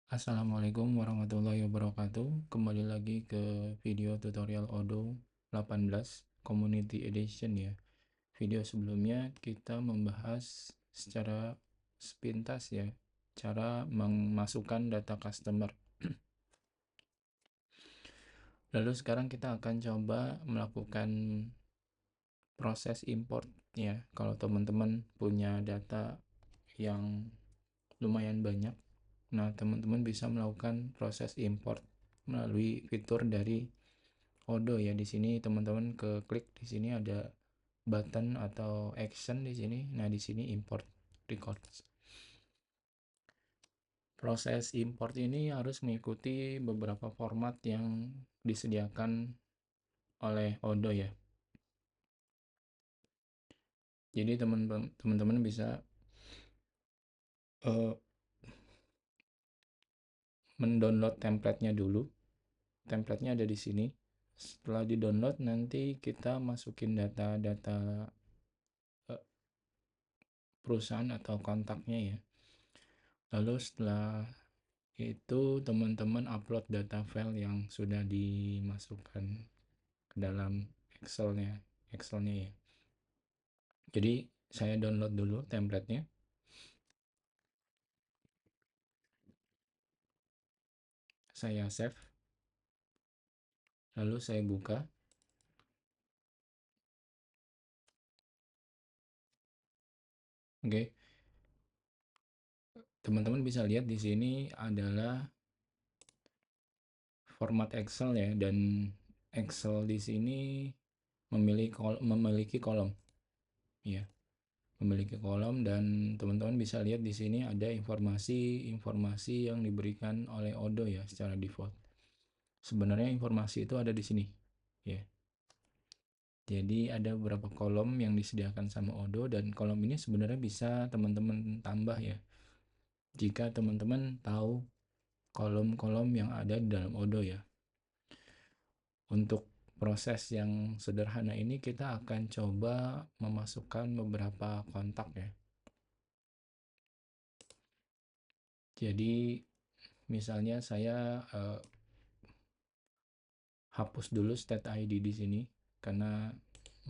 Assalamualaikum warahmatullahi wabarakatuh. Kembali lagi ke video tutorial Odoo 18 Community Edition ya. Video sebelumnya kita membahas secara sepintas ya, cara memasukkan data customer. Lalu sekarang kita akan coba melakukan proses import ya. Kalau teman-teman punya data yang lumayan banyak, nah teman-teman bisa melakukan proses import melalui fitur dari Odoo ya. Di sini teman-teman ke klik, di sini ada button atau action di sini. Nah, di sini import records. Proses import ini harus mengikuti beberapa format yang disediakan oleh Odoo ya. Jadi teman-teman bisa mendownload template-nya dulu. Template-nya ada di sini. Setelah di-download, nanti kita masukin data-data perusahaan atau kontaknya ya. Lalu setelah itu teman-teman upload data file yang sudah dimasukkan ke dalam Excelnya ya. Jadi saya download dulu template-nya. Saya save. Lalu saya buka. Oke. Teman-teman bisa lihat di sini adalah format Excel ya, dan Excel di sini memiliki kolom ya. Memiliki kolom, dan teman-teman bisa lihat di sini ada informasi yang diberikan oleh Odoo ya secara default. Sebenarnya informasi itu ada di sini ya. Jadi ada beberapa kolom yang disediakan sama Odoo, dan kolom ini sebenarnya bisa teman-teman tambah ya, jika teman-teman tahu kolom-kolom yang ada di dalam Odoo ya. Untuk proses yang sederhana ini kita akan coba memasukkan beberapa kontak ya. Jadi misalnya saya hapus dulu state ID di sini karena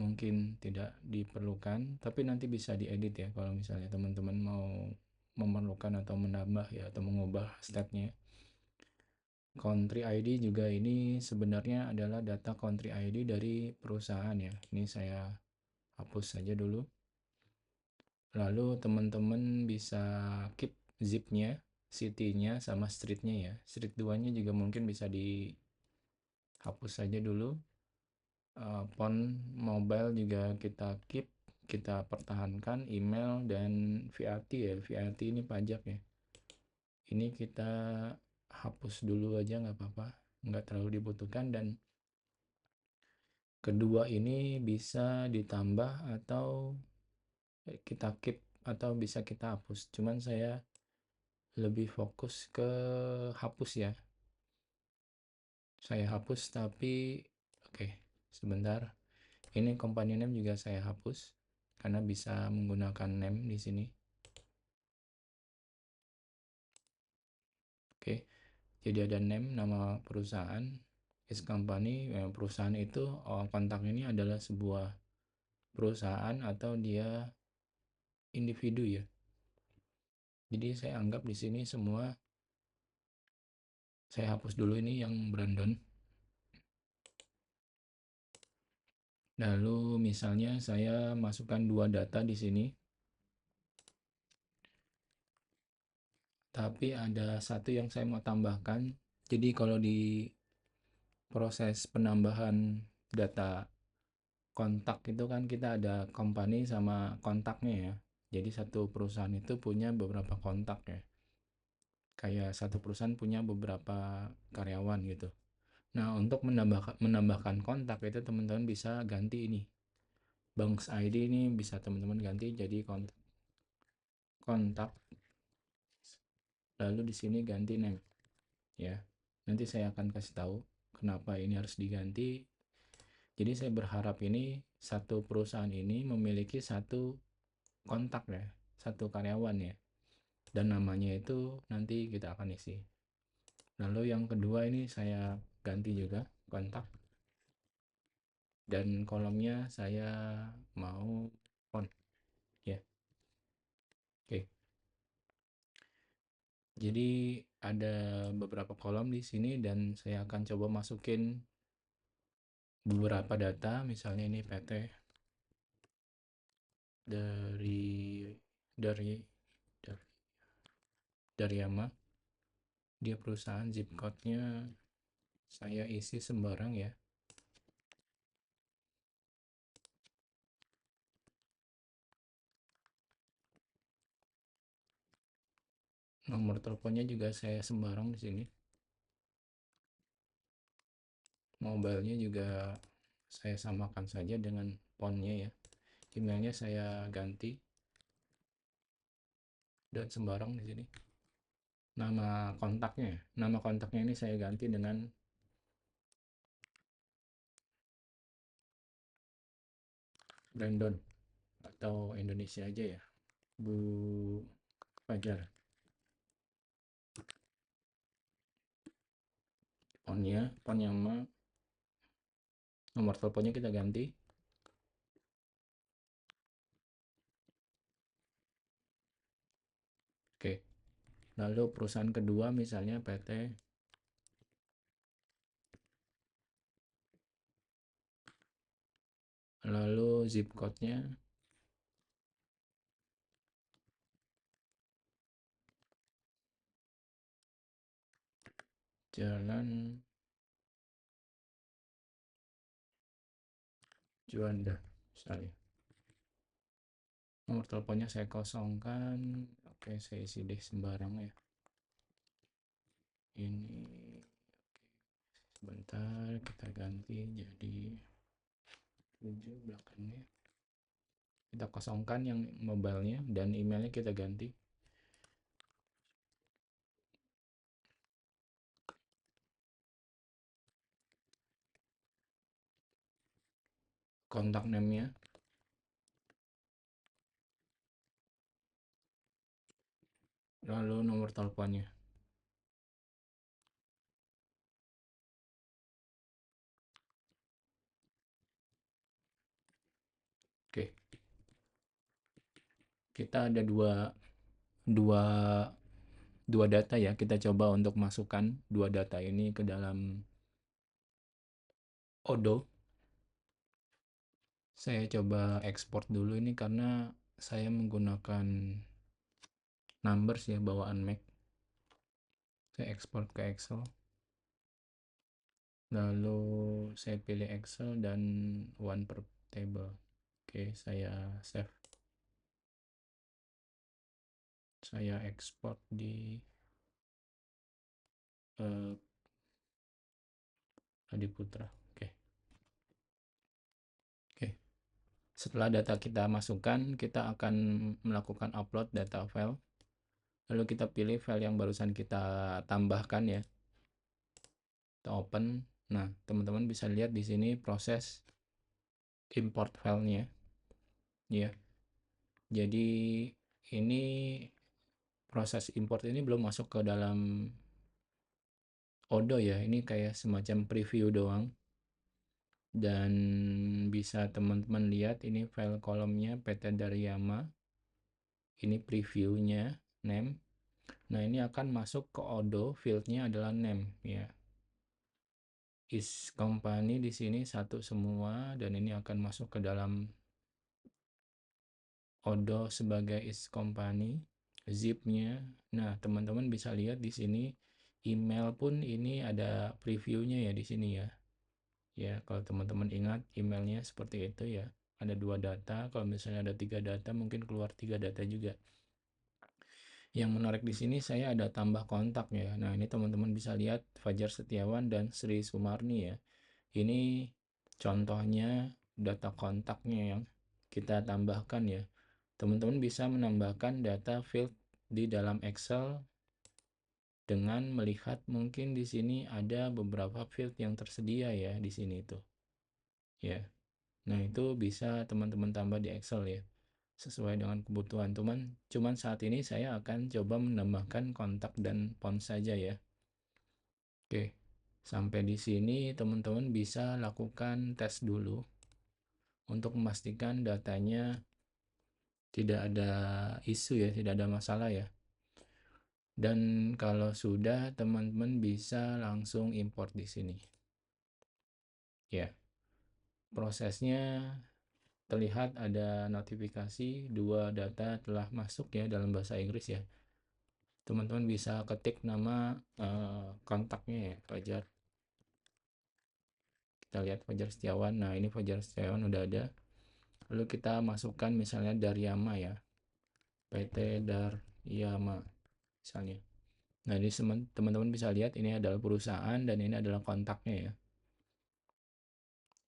mungkin tidak diperlukan, tapi nanti bisa diedit ya kalau misalnya teman-teman mau memerlukan atau menambah ya, atau mengubah state-nya. Country ID juga ini sebenarnya adalah data country ID dari perusahaan ya. Ini saya hapus saja dulu. Lalu teman-teman bisa keep zip-nya, city-nya, sama street-nya ya. Street 2-nya juga mungkin bisa dihapus saja dulu. Phone mobile juga kita keep, kita pertahankan. Email dan VAT ya. VAT ini pajak ya. Ini kita hapus dulu aja, nggak apa-apa, nggak terlalu dibutuhkan. Dan kedua ini bisa ditambah atau kita keep, atau bisa kita hapus. Cuman saya lebih fokus ke hapus ya. Saya hapus, tapi oke, sebentar. Ini company name juga saya hapus karena bisa menggunakan name di sini. Oke, jadi ada name, nama perusahaan, is company. Perusahaan itu, kontak ini adalah sebuah perusahaan atau dia individu ya. Jadi saya anggap di sini semua saya hapus dulu, ini yang Brandon. Lalu misalnya saya masukkan dua data di sini, tapi ada satu yang saya mau tambahkan. Jadi kalau di proses penambahan data kontak itu kan kita ada company sama kontaknya ya. Jadi satu perusahaan itu punya beberapa kontak ya. Kayak satu perusahaan punya beberapa karyawan gitu. Nah, untuk menambahkan kontak itu teman-teman bisa ganti ini. Banks ID ini bisa teman-teman ganti jadi kontak. Lalu di sini ganti name ya. Nanti saya akan kasih tahu kenapa ini harus diganti. Jadi saya berharap ini satu perusahaan ini memiliki satu kontak ya, satu karyawan ya. Dan namanya itu nanti kita akan isi. Lalu yang kedua ini saya ganti juga kontak, dan kolomnya saya mau font ya. Oke. Jadi ada beberapa kolom di sini dan saya akan coba masukin beberapa data, misalnya ini PT dari dari dari Yama, dia perusahaan, zip code-nya saya isi sembarang ya. Nomor teleponnya juga saya sembarang di sini. Mobilenya juga saya samakan saja dengan fontnya ya. Emailnya saya ganti dan sembarang di sini. Nama kontaknya ini saya ganti dengan Brandon atau Indonesia aja ya. Bu Fajar. Font sama nomor teleponnya kita ganti. Oke. Lalu perusahaan kedua misalnya PT, lalu zip code-nya Jalan Juanda misalnya. Nomor teleponnya saya kosongkan. Oke, saya isi deh sembarang ya. Ini sebentar kita ganti jadi 7 belakangnya. Kita kosongkan yang mobilenya dan emailnya kita ganti. Kontak name-nya, lalu nomor teleponnya. Oke, kita ada dua dua data ya. Kita coba untuk masukkan dua data ini ke dalam Odoo. Saya coba ekspor dulu ini karena saya menggunakan Numbers ya, bawaan Mac. Saya ekspor ke Excel. Lalu saya pilih Excel dan one per table. Oke, saya save. Saya ekspor di Adi Putra. Oke. Oke. Setelah data kita masukkan, kita akan melakukan upload data file. Lalu kita pilih file yang barusan kita tambahkan ya. Kita open. Nah, teman-teman bisa lihat di sini proses import filenya. Ya. Jadi ini proses import ini belum masuk ke dalam Odoo ya. Ini kayak semacam preview doang. Dan bisa teman-teman lihat ini file kolomnya PT Daryama. Ini previewnya, name. Nah, ini akan masuk ke Odoo, fieldnya adalah name ya. Is company di sini satu semua dan ini akan masuk ke dalam Odoo sebagai is company. Zipnya. Nah, teman-teman bisa lihat di sini email pun ini ada previewnya ya di sini ya. Ya, kalau teman-teman ingat emailnya seperti itu ya. Ada 2 data, kalau misalnya ada 3 data mungkin keluar 3 data juga. Yang menarik di sini saya ada tambah kontak ya. Nah, ini teman-teman bisa lihat Fajar Setiawan dan Sri Sumarni ya. Ini contohnya data kontaknya yang kita tambahkan ya. Teman-teman bisa menambahkan data field di dalam Excel dengan melihat mungkin di sini ada beberapa field yang tersedia ya di sini tuh. Ya. Nah, itu bisa teman-teman tambah di Excel ya. Sesuai dengan kebutuhan. Cuman saat ini saya akan coba menambahkan kontak dan font saja ya. Oke, sampai di sini teman-teman bisa lakukan tes dulu untuk memastikan datanya tidak ada isu ya, tidak ada masalah ya. Dan kalau sudah, teman-teman bisa langsung import di sini. Ya, prosesnya terlihat ada notifikasi 2 data telah masuk ya dalam bahasa Inggris ya. Teman-teman bisa ketik nama kontaknya ya, Fajar. Kita lihat Fajar Setiawan. Nah, ini Fajar Setiawan udah ada. Lalu kita masukkan misalnya Daryama ya. PT Daryama misalnya. Nah, ini teman-teman bisa lihat ini adalah perusahaan dan ini adalah kontaknya ya.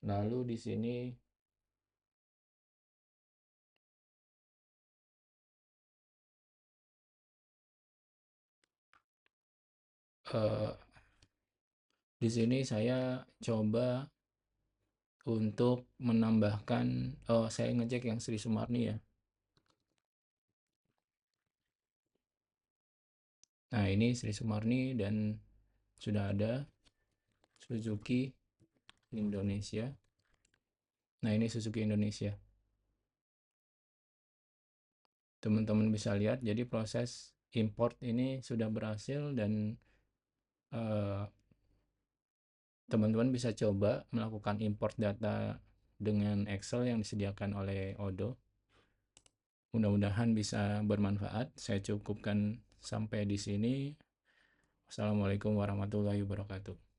Lalu di sini eh, di sini saya coba untuk menambahkan, oh saya ngecek yang Sri Sumarni ya. Nah, ini Sri Sumarni dan sudah ada Suzuki Indonesia. Nah, ini Suzuki Indonesia. Teman-teman bisa lihat, jadi proses import ini sudah berhasil dan eh, teman-teman bisa coba melakukan import data dengan Excel yang disediakan oleh Odoo. Mudah-mudahan bisa bermanfaat. Saya cukupkan sampai di sini. Wassalamualaikum warahmatullahi wabarakatuh.